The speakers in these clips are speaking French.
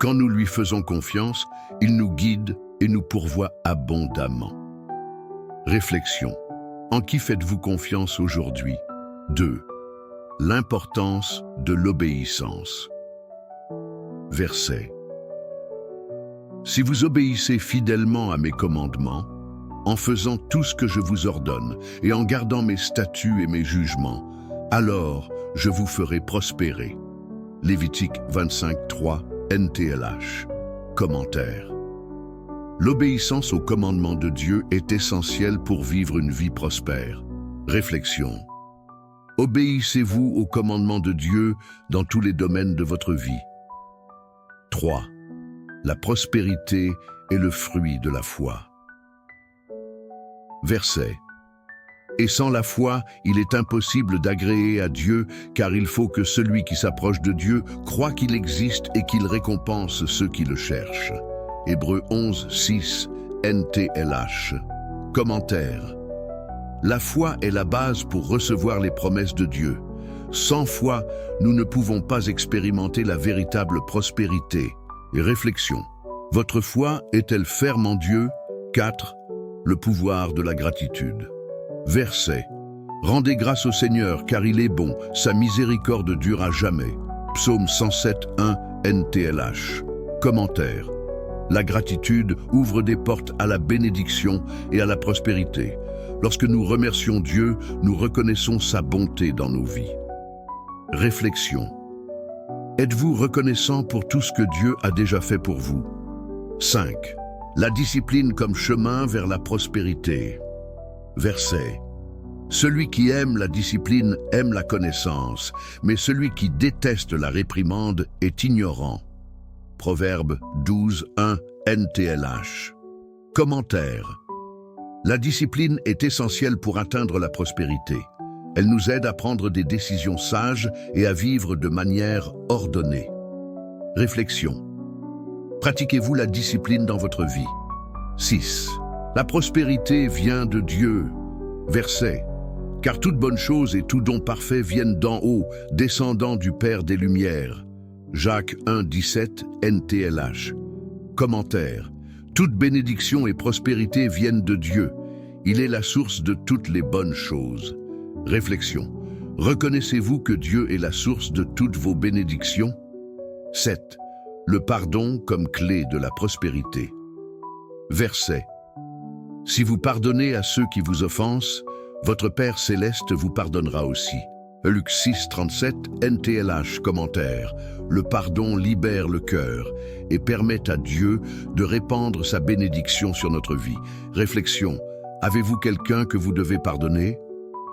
Quand nous lui faisons confiance, il nous guide et nous pourvoit abondamment. Réflexion. En qui faites-vous confiance aujourd'hui? 2. L'importance de l'obéissance. Verset. Si vous obéissez fidèlement à mes commandements, en faisant tout ce que je vous ordonne et en gardant mes statuts et mes jugements, alors je vous ferai prospérer. Lévitique 25:3 NTLH. Commentaire. L'obéissance aux commandements de Dieu est essentielle pour vivre une vie prospère. Réflexion. Obéissez-vous aux commandements de Dieu dans tous les domaines de votre vie? 3. La prospérité est le fruit de la foi. Verset. Et sans la foi, il est impossible d'agréer à Dieu, car il faut que celui qui s'approche de Dieu croie qu'il existe et qu'il récompense ceux qui le cherchent. Hébreux 11:6 NTLH. Commentaire. La foi est la base pour recevoir les promesses de Dieu. Sans foi, nous ne pouvons pas expérimenter la véritable prospérité. Et réflexion. Votre foi est-elle ferme en Dieu? 4. Le pouvoir de la gratitude. Verset. Rendez grâce au Seigneur, car il est bon, sa miséricorde dure à jamais. Psaume 107:1 NTLH. Commentaire. La gratitude ouvre des portes à la bénédiction et à la prospérité. Lorsque nous remercions Dieu, nous reconnaissons sa bonté dans nos vies. Réflexion. Êtes-vous reconnaissant pour tout ce que Dieu a déjà fait pour vous? 5. La discipline comme chemin vers la prospérité. Verset. Celui qui aime la discipline aime la connaissance, mais celui qui déteste la réprimande est ignorant. Proverbe 12:1 NTLH. Commentaire. La discipline est essentielle pour atteindre la prospérité. Elle nous aide à prendre des décisions sages et à vivre de manière ordonnée. Réflexion. Pratiquez-vous la discipline dans votre vie? 6. La prospérité vient de Dieu. Verset. Car toute bonne chose et tout don parfait viennent d'en haut, descendant du Père des Lumières. Jacques 1:17 NTLH. Commentaire. Toute bénédiction et prospérité viennent de Dieu. Il est la source de toutes les bonnes choses. Réflexion. Reconnaissez-vous que Dieu est la source de toutes vos bénédictions? 7. Le pardon comme clé de la prospérité. Verset. Si vous pardonnez à ceux qui vous offensent, votre Père céleste vous pardonnera aussi. Luc 6:37 NTLH. Commentaire. Le pardon libère le cœur et permet à Dieu de répandre sa bénédiction sur notre vie. Réflexion. Avez-vous quelqu'un que vous devez pardonner?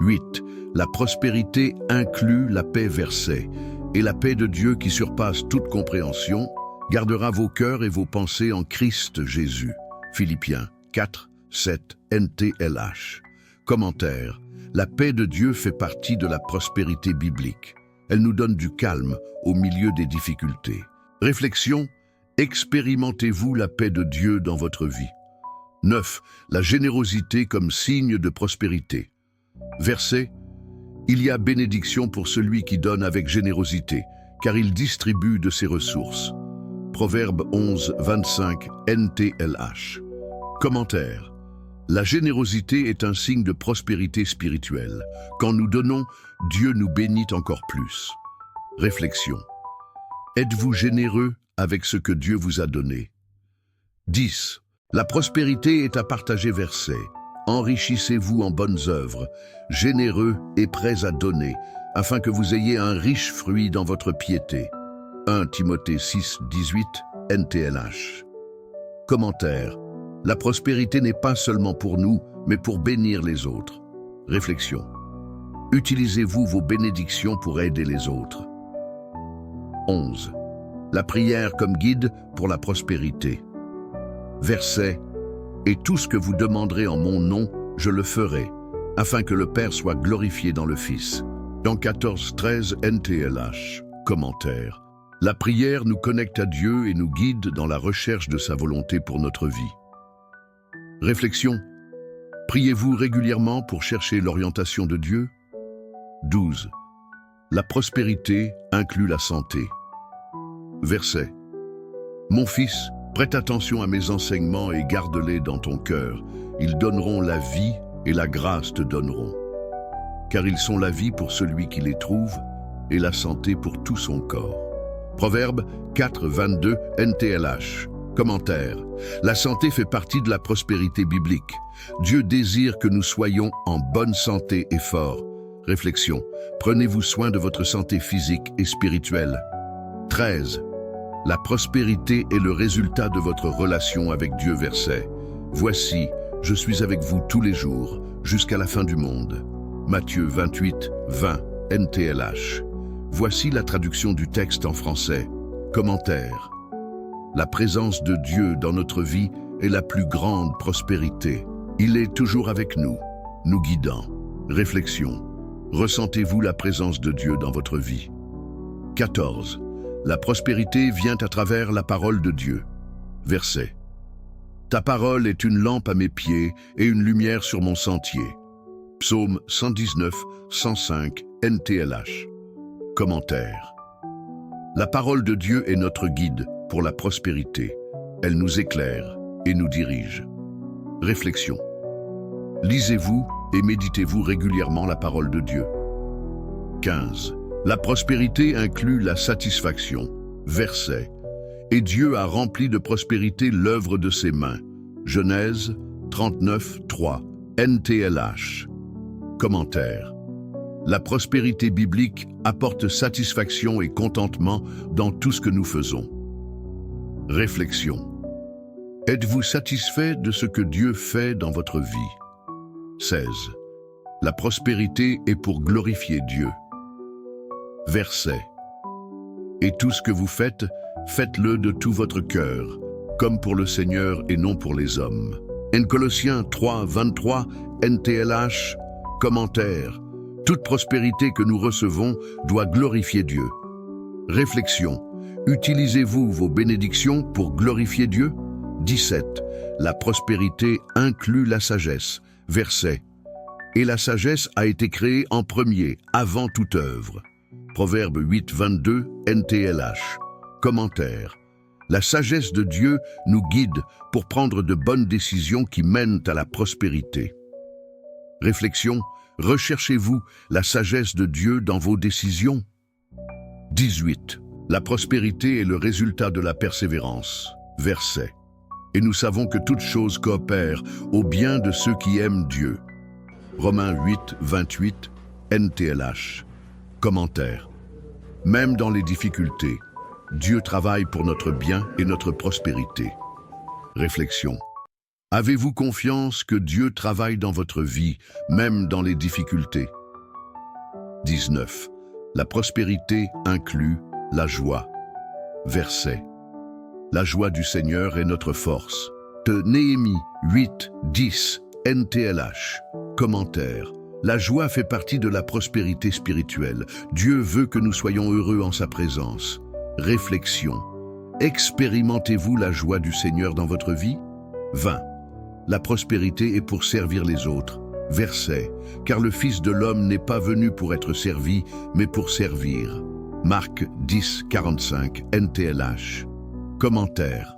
8. La prospérité inclut la paix. Verset. Et la paix de Dieu qui surpasse toute compréhension gardera vos cœurs et vos pensées en Christ Jésus. Philippiens 4:7 NTLH. Commentaire. La paix de Dieu fait partie de la prospérité biblique. Elle nous donne du calme au milieu des difficultés. Réflexion. Expérimentez-vous la paix de Dieu dans votre vie? 9. La générosité comme signe de prospérité. Verset. Il y a bénédiction pour celui qui donne avec générosité, car il distribue de ses ressources. Proverbe 11:25 NTLH. Commentaire. La générosité est un signe de prospérité spirituelle. Quand nous donnons, Dieu nous bénit encore plus. Réflexion. Êtes-vous généreux avec ce que Dieu vous a donné? 10. La prospérité est à partager. Verset. Enrichissez-vous en bonnes œuvres, généreux et prêts à donner, afin que vous ayez un riche fruit dans votre piété. 1 Timothée 6:18 NTLH. Commentaire. La prospérité n'est pas seulement pour nous, mais pour bénir les autres. Réflexion. Utilisez-vous vos bénédictions pour aider les autres? 11. La prière comme guide pour la prospérité. Verset. Et tout ce que vous demanderez en mon nom, je le ferai, afin que le Père soit glorifié dans le Fils. Jean 14:13 NTLH. Commentaire. La prière nous connecte à Dieu et nous guide dans la recherche de sa volonté pour notre vie. Réflexion. Priez-vous régulièrement pour chercher l'orientation de Dieu? 12. La prospérité inclut la santé. Verset. Mon fils, prête attention à mes enseignements et garde-les dans ton cœur. Ils donneront la vie et la grâce te donneront. Car ils sont la vie pour celui qui les trouve et la santé pour tout son corps. Proverbe 4, 22, NTLH. Commentaire. La santé fait partie de la prospérité biblique. Dieu désire que nous soyons en bonne santé et forts. Réflexion. Prenez-vous soin de votre santé physique et spirituelle. 13. La prospérité est le résultat de votre relation avec Dieu. Verset. Voici, je suis avec vous tous les jours, jusqu'à la fin du monde. Matthieu 28, 20, NTLH. Voici la traduction du texte en français. Commentaire. La présence de Dieu dans notre vie est la plus grande prospérité. Il est toujours avec nous, nous guidant. Réflexion. Ressentez-vous la présence de Dieu dans votre vie? 14. La prospérité vient à travers la parole de Dieu. Verset. Ta parole est une lampe à mes pieds et une lumière sur mon sentier. Psaume 119, 105, NTLH. Commentaire. La parole de Dieu est notre guide pour la prospérité. Elle nous éclaire et nous dirige. Réflexion. Lisez-vous et méditez-vous régulièrement la parole de Dieu. 15. La prospérité inclut la satisfaction. Verset. Et Dieu a rempli de prospérité l'œuvre de ses mains. Genèse 39, 3, NTLH. Commentaire. La prospérité biblique apporte satisfaction et contentement dans tout ce que nous faisons. Réflexion. Êtes-vous satisfait de ce que Dieu fait dans votre vie? 16. La prospérité est pour glorifier Dieu. Verset. Et tout ce que vous faites, faites-le de tout votre cœur, comme pour le Seigneur et non pour les hommes. En Colossiens 3, 23, NTLH. Commentaire. Toute prospérité que nous recevons doit glorifier Dieu. Réflexion. Utilisez-vous vos bénédictions pour glorifier Dieu? 17. La prospérité inclut la sagesse. Verset. Et la sagesse a été créée en premier, avant toute œuvre. Proverbe 8, 22, NTLH. Commentaire. La sagesse de Dieu nous guide pour prendre de bonnes décisions qui mènent à la prospérité. Réflexion. Recherchez-vous la sagesse de Dieu dans vos décisions? 18. La prospérité est le résultat de la persévérance. Verset. Et nous savons que toute chose coopère au bien de ceux qui aiment Dieu. Romains 8, 28, NTLH. Commentaire. Même dans les difficultés, Dieu travaille pour notre bien et notre prospérité. Réflexion. Avez-vous confiance que Dieu travaille dans votre vie, même dans les difficultés? 19. La prospérité inclut la joie. Verset. La joie du Seigneur est notre force. De Néhémie 8, 10, NTLH. Commentaire. La joie fait partie de la prospérité spirituelle. Dieu veut que nous soyons heureux en sa présence. Réflexion. Expérimentez-vous la joie du Seigneur dans votre vie? 20. La prospérité est pour servir les autres. Verset. Car le Fils de l'homme n'est pas venu pour être servi, mais pour servir. Marc 10, 45, NTLH. Commentaire.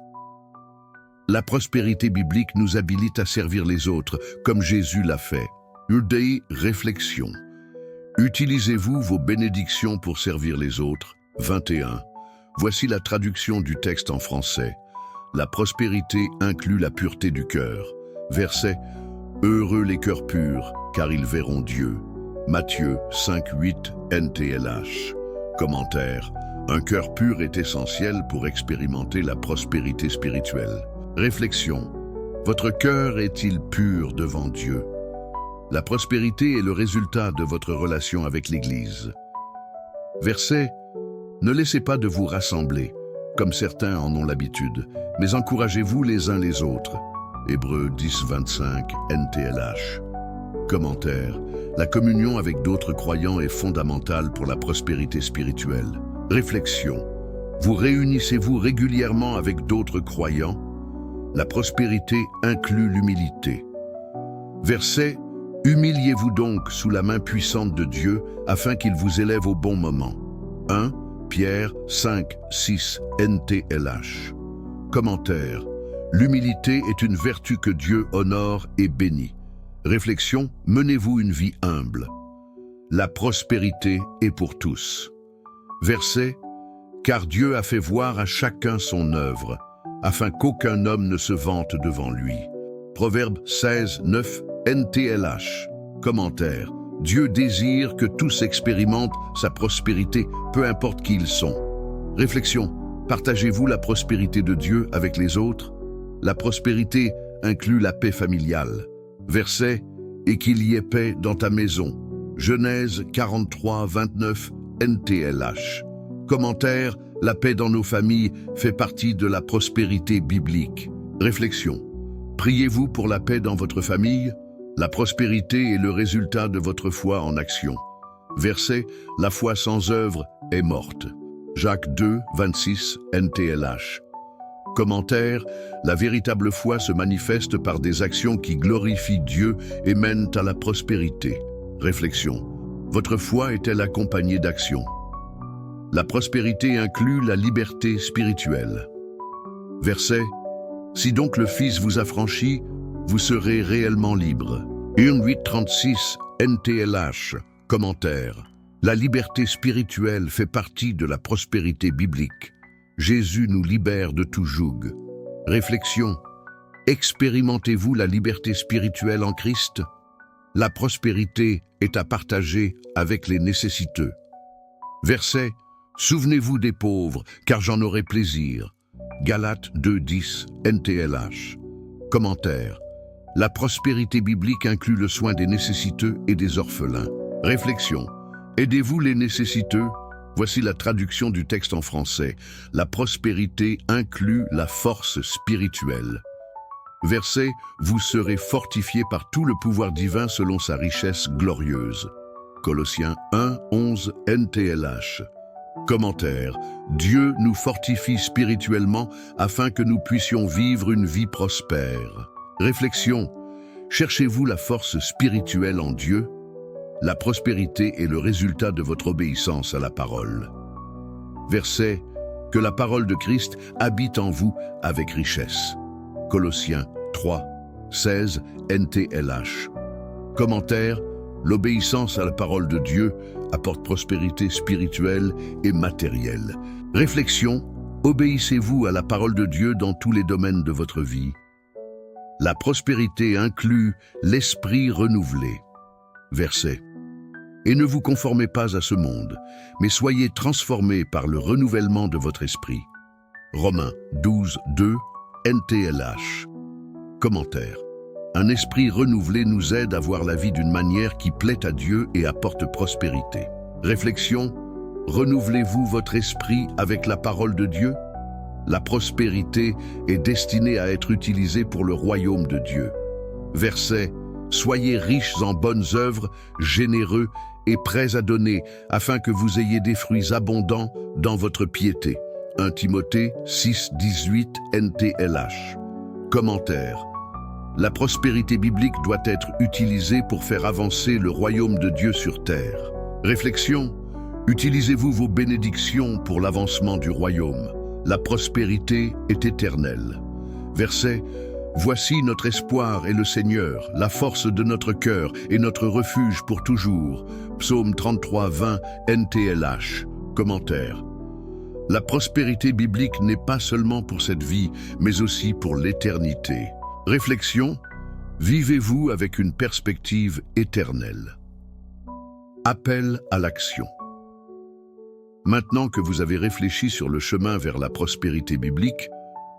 La prospérité biblique nous habilite à servir les autres, comme Jésus l'a fait. Udei, réflexion. Utilisez-vous vos bénédictions pour servir les autres? 21. Voici la traduction du texte en français. La prospérité inclut la pureté du cœur. Verset. Heureux les cœurs purs, car ils verront Dieu. Matthieu 5, 8, NTLH. Commentaire. Un cœur pur est essentiel pour expérimenter la prospérité spirituelle. Réflexion. Votre cœur est-il pur devant Dieu? La prospérité est le résultat de votre relation avec l'Église. Verset. Ne laissez pas de vous rassembler, comme certains en ont l'habitude, mais encouragez-vous les uns les autres. Hébreux 10, 25, NTLH. Commentaire. La communion avec d'autres croyants est fondamentale pour la prospérité spirituelle. Réflexion. Vous réunissez-vous régulièrement avec d'autres croyants? La prospérité inclut l'humilité. Verset. Humiliez-vous donc sous la main puissante de Dieu afin qu'il vous élève au bon moment. 1 Pierre 5, 6, NTLH. Commentaire. L'humilité est une vertu que Dieu honore et bénit. Réflexion. Menez-vous une vie humble. La prospérité est pour tous. Verset. Car Dieu a fait voir à chacun son œuvre, afin qu'aucun homme ne se vante devant lui. Proverbe 16, 9, NTLH. Commentaire. Dieu désire que tous expérimentent sa prospérité, peu importe qui ils sont. Réflexion. Partagez-vous la prospérité de Dieu avec les autres? La prospérité inclut la paix familiale. Verset. Et qu'il y ait paix dans ta maison. Genèse 43, 29, NTLH. Commentaire. La paix dans nos familles fait partie de la prospérité biblique. Réflexion. Priez-vous pour la paix dans votre famille? La prospérité est le résultat de votre foi en action. Verset. La foi sans œuvre est morte. Jacques 2, 26, NTLH. Commentaire. La véritable foi se manifeste par des actions qui glorifient Dieu et mènent à la prospérité. Réflexion. Votre foi est-elle accompagnée d'actions? La prospérité inclut la liberté spirituelle. Verset. Si donc le Fils vous affranchit, vous serez réellement libre. 1:8-36 NTLH. Commentaire. La liberté spirituelle fait partie de la prospérité biblique. Jésus nous libère de tout joug. Réflexion. Expérimentez-vous la liberté spirituelle en Christ? La prospérité est à partager avec les nécessiteux. Verset. Souvenez-vous des pauvres, car j'en aurai plaisir. Galates 2:10 NTLH. Commentaire. La prospérité biblique inclut le soin des nécessiteux et des orphelins. Réflexion. Aidez-vous les nécessiteux? Voici la traduction du texte en français. La prospérité inclut la force spirituelle. Verset. Vous serez fortifiés par tout le pouvoir divin selon sa richesse glorieuse. Colossiens 1:11 NTLH. Commentaire. Dieu nous fortifie spirituellement afin que nous puissions vivre une vie prospère. Réflexion. Cherchez-vous la force spirituelle en Dieu? La prospérité est le résultat de votre obéissance à la parole. Verset. Que la parole de Christ habite en vous avec richesse. Colossiens 3, 16 NTLH. Commentaire. L'obéissance à la parole de Dieu apporte prospérité spirituelle et matérielle. Réflexion. Obéissez-vous à la parole de Dieu dans tous les domaines de votre vie? La prospérité inclut l'esprit renouvelé. Verset. Et ne vous conformez pas à ce monde, mais soyez transformés par le renouvellement de votre esprit. Romains 12, 2 NTLH. Commentaire. Un esprit renouvelé nous aide à voir la vie d'une manière qui plaît à Dieu et apporte prospérité. Réflexion. Renouvelez-vous votre esprit avec la parole de Dieu? La prospérité est destinée à être utilisée pour le royaume de Dieu. Verset. Soyez riches en bonnes œuvres, généreux et prêts à donner, afin que vous ayez des fruits abondants dans votre piété. 1 Timothée 6, 18 NTLH. Commentaire. La prospérité biblique doit être utilisée pour faire avancer le royaume de Dieu sur terre. Réflexion. Utilisez-vous vos bénédictions pour l'avancement du royaume. La prospérité est éternelle. Verset. Voici notre espoir est le Seigneur, la force de notre cœur et notre refuge pour toujours. Psaume 33, 20 NTLH. Commentaire. La prospérité biblique n'est pas seulement pour cette vie, mais aussi pour l'éternité. Réflexion. Vivez-vous avec une perspective éternelle? Appel à l'action. Maintenant que vous avez réfléchi sur le chemin vers la prospérité biblique,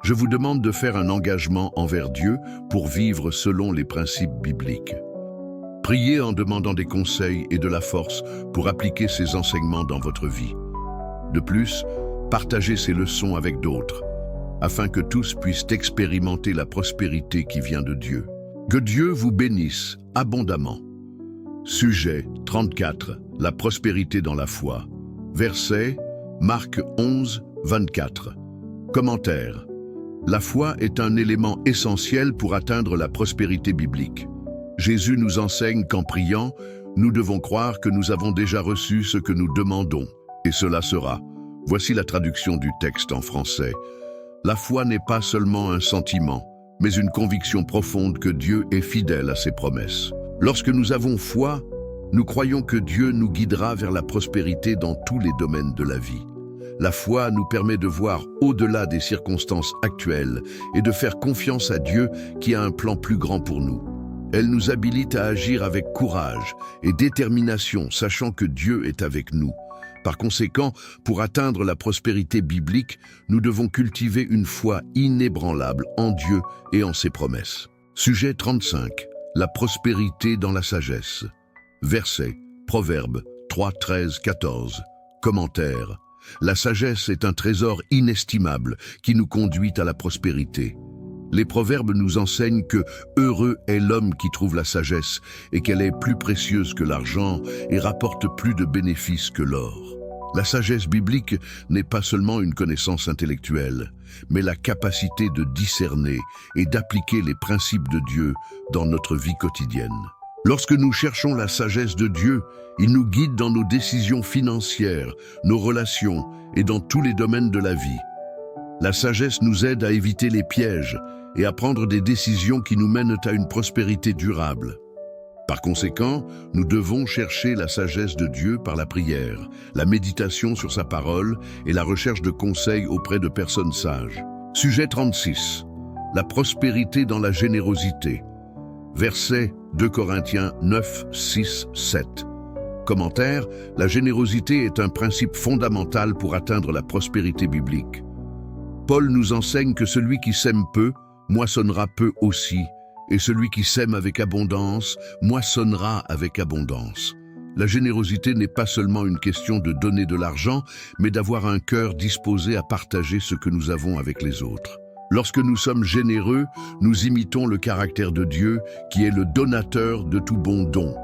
je vous demande de faire un engagement envers Dieu pour vivre selon les principes bibliques. Priez en demandant des conseils et de la force pour appliquer ces enseignements dans votre vie. De plus, partagez ces leçons avec d'autres, afin que tous puissent expérimenter la prospérité qui vient de Dieu. Que Dieu vous bénisse abondamment. Sujet 34. La prospérité dans la foi. Verset, Marc 11, 24. Commentaire. La foi est un élément essentiel pour atteindre la prospérité biblique. Jésus nous enseigne qu'en priant, nous devons croire que nous avons déjà reçu ce que nous demandons, et cela sera. Voici la traduction du texte en français. La foi n'est pas seulement un sentiment, mais une conviction profonde que Dieu est fidèle à ses promesses. Lorsque nous avons foi, nous croyons que Dieu nous guidera vers la prospérité dans tous les domaines de la vie. La foi nous permet de voir au-delà des circonstances actuelles et de faire confiance à Dieu qui a un plan plus grand pour nous. Elle nous habilite à agir avec courage et détermination, sachant que Dieu est avec nous. Par conséquent, pour atteindre la prospérité biblique, nous devons cultiver une foi inébranlable en Dieu et en ses promesses. Sujet 35. La prospérité dans la sagesse. Verset, Proverbes 3, 13, 14. Commentaire. La sagesse est un trésor inestimable qui nous conduit à la prospérité. Les proverbes nous enseignent que heureux est l'homme qui trouve la sagesse et qu'elle est plus précieuse que l'argent et rapporte plus de bénéfices que l'or. La sagesse biblique n'est pas seulement une connaissance intellectuelle, mais la capacité de discerner et d'appliquer les principes de Dieu dans notre vie quotidienne. Lorsque nous cherchons la sagesse de Dieu, il nous guide dans nos décisions financières, nos relations et dans tous les domaines de la vie. La sagesse nous aide à éviter les pièges et à prendre des décisions qui nous mènent à une prospérité durable. Par conséquent, nous devons chercher la sagesse de Dieu par la prière, la méditation sur sa parole et la recherche de conseils auprès de personnes sages. Sujet 36. La prospérité dans la générosité. Verset 2 Corinthiens 9, 6, 7. Commentaire. La générosité est un principe fondamental pour atteindre la prospérité biblique. Paul nous enseigne que celui qui sème peu, moissonnera peu aussi, et celui qui sème avec abondance, moissonnera avec abondance. La générosité n'est pas seulement une question de donner de l'argent, mais d'avoir un cœur disposé à partager ce que nous avons avec les autres. Lorsque nous sommes généreux, nous imitons le caractère de Dieu, qui est le donateur de tout bon don.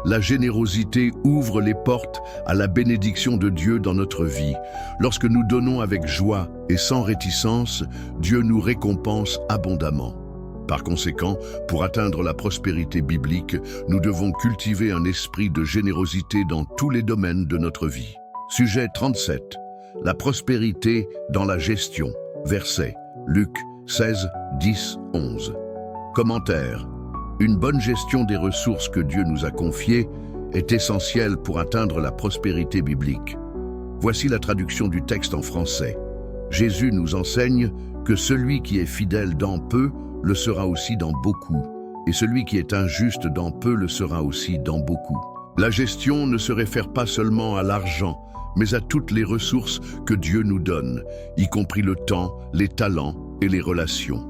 La générosité ouvre les portes à la bénédiction de Dieu dans notre vie. Lorsque nous donnons avec joie et sans réticence, Dieu nous récompense abondamment. Par conséquent, pour atteindre la prospérité biblique, nous devons cultiver un esprit de générosité dans tous les domaines de notre vie. Sujet 37. La prospérité dans la gestion. Verset, Luc 16, 10, 11. Commentaire. Une bonne gestion des ressources que Dieu nous a confiées est essentielle pour atteindre la prospérité biblique. Voici la traduction du texte en français. Jésus nous enseigne que celui qui est fidèle dans peu le sera aussi dans beaucoup, et celui qui est injuste dans peu le sera aussi dans beaucoup. La gestion ne se réfère pas seulement à l'argent, mais à toutes les ressources que Dieu nous donne, y compris le temps, les talents et les relations.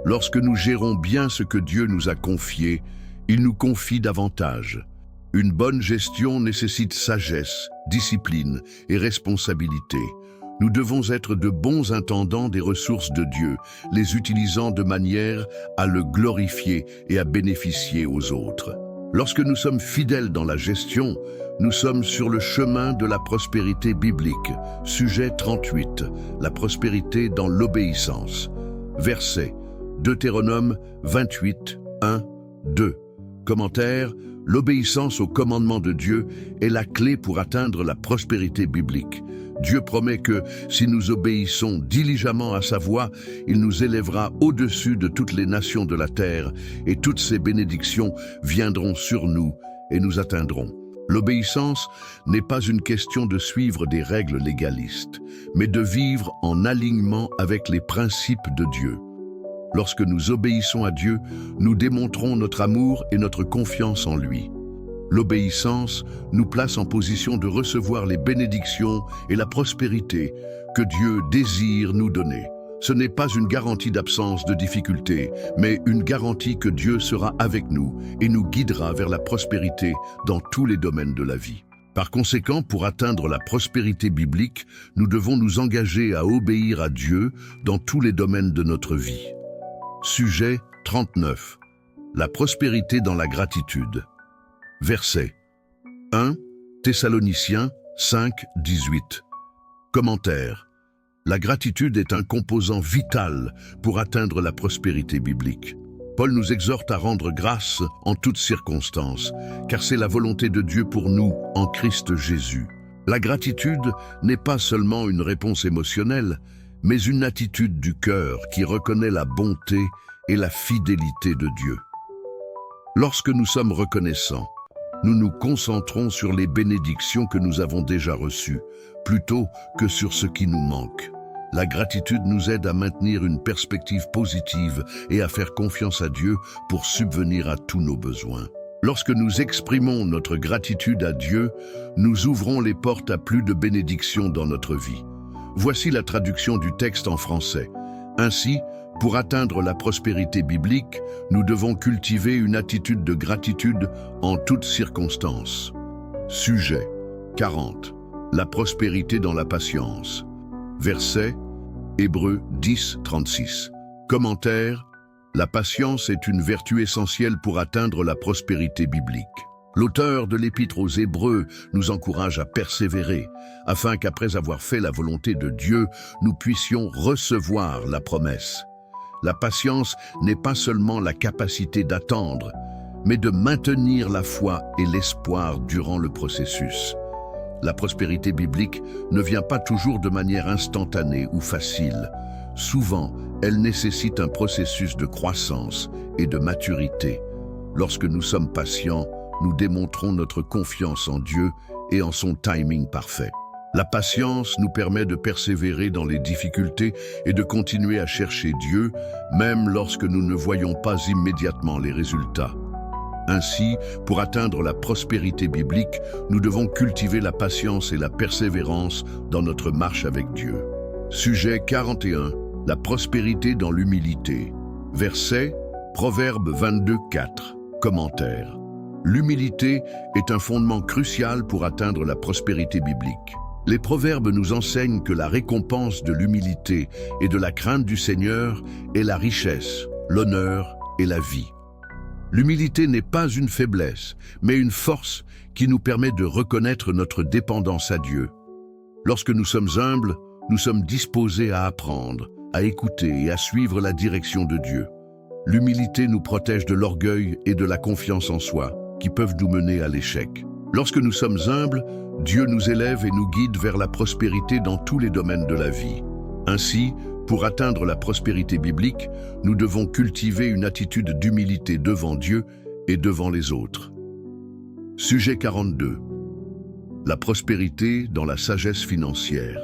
Lorsque nous gérons bien ce que Dieu nous a confié, il nous confie davantage. Une bonne gestion nécessite sagesse, discipline et responsabilité. Nous devons être de bons intendants des ressources de Dieu, les utilisant de manière à le glorifier et à bénéficier aux autres. Lorsque nous sommes fidèles dans la gestion, nous sommes sur le chemin de la prospérité biblique. Sujet 38. La prospérité dans l'obéissance. Verset. Deutéronome 28, 1, 2. Commentaire. L'obéissance au commandement de Dieu est la clé pour atteindre la prospérité biblique. Dieu promet que, si nous obéissons diligemment à sa voix, il nous élèvera au-dessus de toutes les nations de la terre, et toutes ses bénédictions viendront sur nous et nous atteindront. L'obéissance n'est pas une question de suivre des règles légalistes, mais de vivre en alignement avec les principes de Dieu. Lorsque nous obéissons à Dieu, nous démontrons notre amour et notre confiance en lui. L'obéissance nous place en position de recevoir les bénédictions et la prospérité que Dieu désire nous donner. Ce n'est pas une garantie d'absence de difficultés, mais une garantie que Dieu sera avec nous et nous guidera vers la prospérité dans tous les domaines de la vie. Par conséquent, pour atteindre la prospérité biblique, nous devons nous engager à obéir à Dieu dans tous les domaines de notre vie. Sujet 39. La prospérité dans la gratitude. Verset 1 Thessaloniciens 5, 18. Commentaire. La gratitude est un composant vital pour atteindre la prospérité biblique. Paul nous exhorte à rendre grâce en toutes circonstances, car c'est la volonté de Dieu pour nous en Christ Jésus. La gratitude n'est pas seulement une réponse émotionnelle, mais une attitude du cœur qui reconnaît la bonté et la fidélité de Dieu. Lorsque nous sommes reconnaissants, nous nous concentrons sur les bénédictions que nous avons déjà reçues, plutôt que sur ce qui nous manque. La gratitude nous aide à maintenir une perspective positive et à faire confiance à Dieu pour subvenir à tous nos besoins. Lorsque nous exprimons notre gratitude à Dieu, nous ouvrons les portes à plus de bénédictions dans notre vie. Voici la traduction du texte en français. Ainsi, pour atteindre la prospérité biblique, nous devons cultiver une attitude de gratitude en toutes circonstances. Sujet 40. La prospérité dans la patience. Verset Hébreux 10, 36. Commentaire. La patience est une vertu essentielle pour atteindre la prospérité biblique. L'auteur de l'Épître aux Hébreux nous encourage à persévérer, afin qu'après avoir fait la volonté de Dieu, nous puissions recevoir la promesse. La patience n'est pas seulement la capacité d'attendre, mais de maintenir la foi et l'espoir durant le processus. La prospérité biblique ne vient pas toujours de manière instantanée ou facile. Souvent, elle nécessite un processus de croissance et de maturité. Lorsque nous sommes patients, nous démontrons notre confiance en Dieu et en son timing parfait. La patience nous permet de persévérer dans les difficultés et de continuer à chercher Dieu, même lorsque nous ne voyons pas immédiatement les résultats. Ainsi, pour atteindre la prospérité biblique, nous devons cultiver la patience et la persévérance dans notre marche avec Dieu. Sujet 41. La prospérité dans l'humilité. Verset Proverbe 22, 4. Commentaire. L'humilité est un fondement crucial pour atteindre la prospérité biblique. Les proverbes nous enseignent que la récompense de l'humilité et de la crainte du Seigneur est la richesse, l'honneur et la vie. L'humilité n'est pas une faiblesse, mais une force qui nous permet de reconnaître notre dépendance à Dieu. Lorsque nous sommes humbles, nous sommes disposés à apprendre, à écouter et à suivre la direction de Dieu. L'humilité nous protège de l'orgueil et de la confiance en soi, qui peuvent nous mener à l'échec. Lorsque nous sommes humbles, Dieu nous élève et nous guide vers la prospérité dans tous les domaines de la vie. Ainsi, pour atteindre la prospérité biblique, nous devons cultiver une attitude d'humilité devant Dieu et devant les autres. Sujet 42. La prospérité dans la sagesse financière.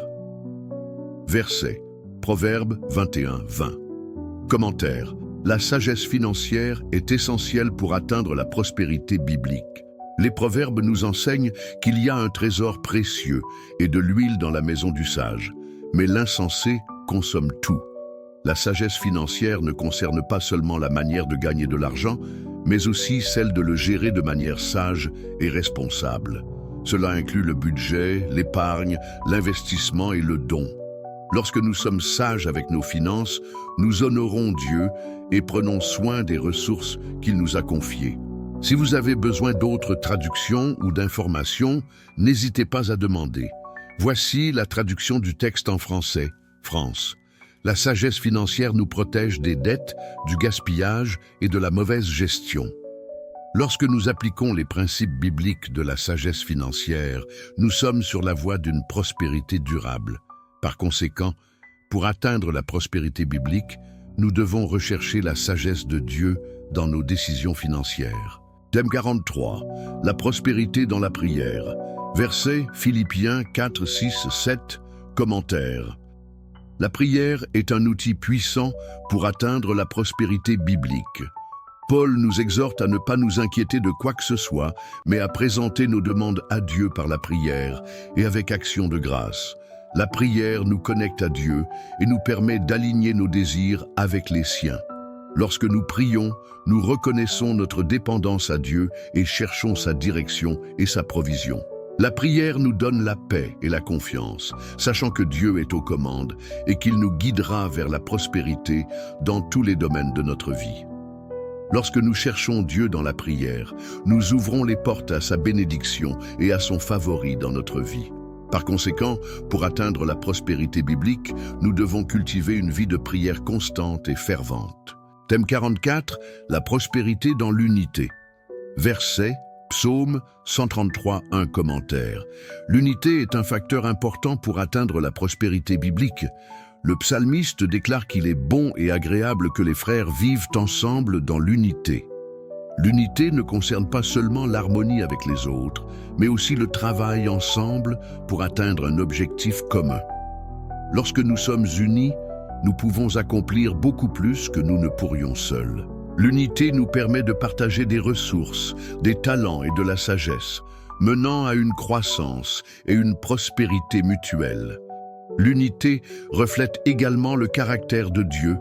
Verset Proverbe 21, 20. Commentaire. La sagesse financière est essentielle pour atteindre la prospérité biblique. Les proverbes nous enseignent qu'il y a un trésor précieux et de l'huile dans la maison du sage, mais l'insensé consomme tout. La sagesse financière ne concerne pas seulement la manière de gagner de l'argent, mais aussi celle de le gérer de manière sage et responsable. Cela inclut le budget, l'épargne, l'investissement et le don. Lorsque nous sommes sages avec nos finances, nous honorons Dieu et prenons soin des ressources qu'il nous a confiées. Si vous avez besoin d'autres traductions ou d'informations, n'hésitez pas à demander. Voici la traduction du texte en français, France. La sagesse financière nous protège des dettes, du gaspillage et de la mauvaise gestion. Lorsque nous appliquons les principes bibliques de la sagesse financière, nous sommes sur la voie d'une prospérité durable. Par conséquent, pour atteindre la prospérité biblique, nous devons rechercher la sagesse de Dieu dans nos décisions financières. Thème 43. La prospérité dans la prière. Verset Philippiens 4, 6, 7. Commentaire. La prière est un outil puissant pour atteindre la prospérité biblique. Paul nous exhorte à ne pas nous inquiéter de quoi que ce soit, mais à présenter nos demandes à Dieu par la prière et avec action de grâce. La prière nous connecte à Dieu et nous permet d'aligner nos désirs avec les siens. Lorsque nous prions, nous reconnaissons notre dépendance à Dieu et cherchons sa direction et sa provision. La prière nous donne la paix et la confiance, sachant que Dieu est aux commandes et qu'il nous guidera vers la prospérité dans tous les domaines de notre vie. Lorsque nous cherchons Dieu dans la prière, nous ouvrons les portes à sa bénédiction et à son favori dans notre vie. Par conséquent, pour atteindre la prospérité biblique, nous devons cultiver une vie de prière constante et fervente. Thème 44, la prospérité dans l'unité. Verset, Psaume 133, 1 commentaire. L'unité est un facteur important pour atteindre la prospérité biblique. Le psalmiste déclare qu'il est bon et agréable que les frères vivent ensemble dans l'unité. L'unité ne concerne pas seulement l'harmonie avec les autres, mais aussi le travail ensemble pour atteindre un objectif commun. Lorsque nous sommes unis, nous pouvons accomplir beaucoup plus que nous ne pourrions seuls. L'unité nous permet de partager des ressources, des talents et de la sagesse, menant à une croissance et une prospérité mutuelle. L'unité reflète également le caractère de Dieu,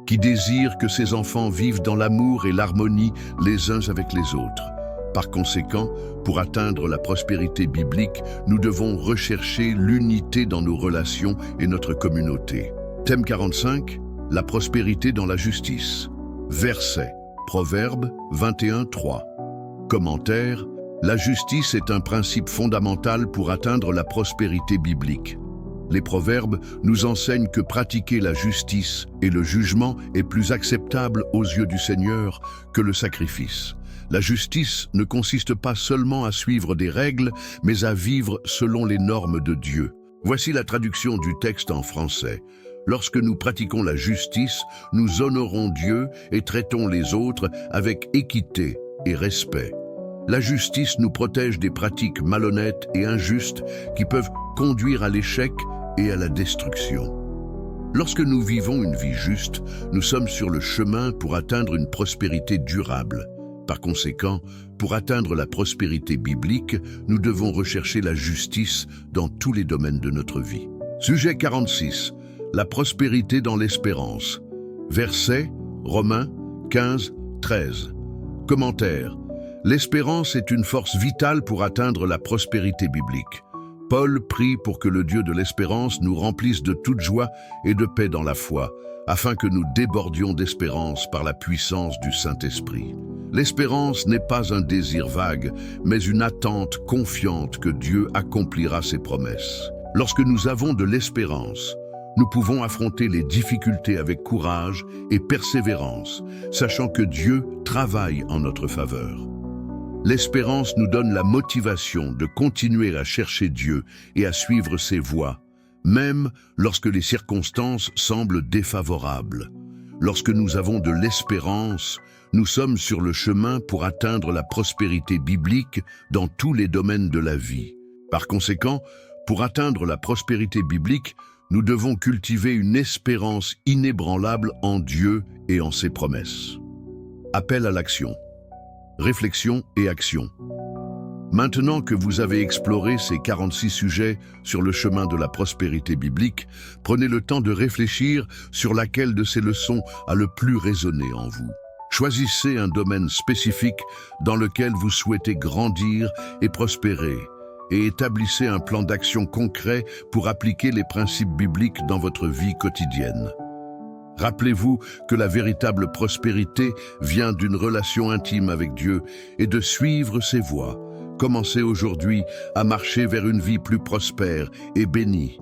qui désire que ses enfants vivent dans l'amour et l'harmonie les uns avec les autres. Par conséquent, pour atteindre la prospérité biblique, nous devons rechercher l'unité dans nos relations et notre communauté. Thème 45, la prospérité dans la justice. Verset, Proverbe 21:3. Commentaire, la justice est un principe fondamental pour atteindre la prospérité biblique. Les proverbes nous enseignent que pratiquer la justice et le jugement est plus acceptable aux yeux du Seigneur que le sacrifice. La justice ne consiste pas seulement à suivre des règles, mais à vivre selon les normes de Dieu. Voici la traduction du texte en français. Lorsque nous pratiquons la justice, nous honorons Dieu et traitons les autres avec équité et respect. La justice nous protège des pratiques malhonnêtes et injustes qui peuvent conduire à l'échec et à la destruction. Lorsque nous vivons une vie juste, nous sommes sur le chemin pour atteindre une prospérité durable. Par conséquent, pour atteindre la prospérité biblique, nous devons rechercher la justice dans tous les domaines de notre vie. Sujet 46. La prospérité dans l'espérance. Verset, Romains 15:13. Commentaire. L'espérance est une force vitale pour atteindre la prospérité biblique. Paul prie pour que le Dieu de l'espérance nous remplisse de toute joie et de paix dans la foi, afin que nous débordions d'espérance par la puissance du Saint-Esprit. L'espérance n'est pas un désir vague, mais une attente confiante que Dieu accomplira ses promesses. Lorsque nous avons de l'espérance, nous pouvons affronter les difficultés avec courage et persévérance, sachant que Dieu travaille en notre faveur. L'espérance nous donne la motivation de continuer à chercher Dieu et à suivre ses voies, même lorsque les circonstances semblent défavorables. Lorsque nous avons de l'espérance, nous sommes sur le chemin pour atteindre la prospérité biblique dans tous les domaines de la vie. Par conséquent, pour atteindre la prospérité biblique, nous devons cultiver une espérance inébranlable en Dieu et en ses promesses. Appel à l'action. Réflexion et action. Maintenant que vous avez exploré ces 46 sujets sur le chemin de la prospérité biblique, prenez le temps de réfléchir sur laquelle de ces leçons a le plus résonné en vous. Choisissez un domaine spécifique dans lequel vous souhaitez grandir et prospérer, et établissez un plan d'action concret pour appliquer les principes bibliques dans votre vie quotidienne. Rappelez-vous que la véritable prospérité vient d'une relation intime avec Dieu et de suivre ses voies. Commencez aujourd'hui à marcher vers une vie plus prospère et bénie.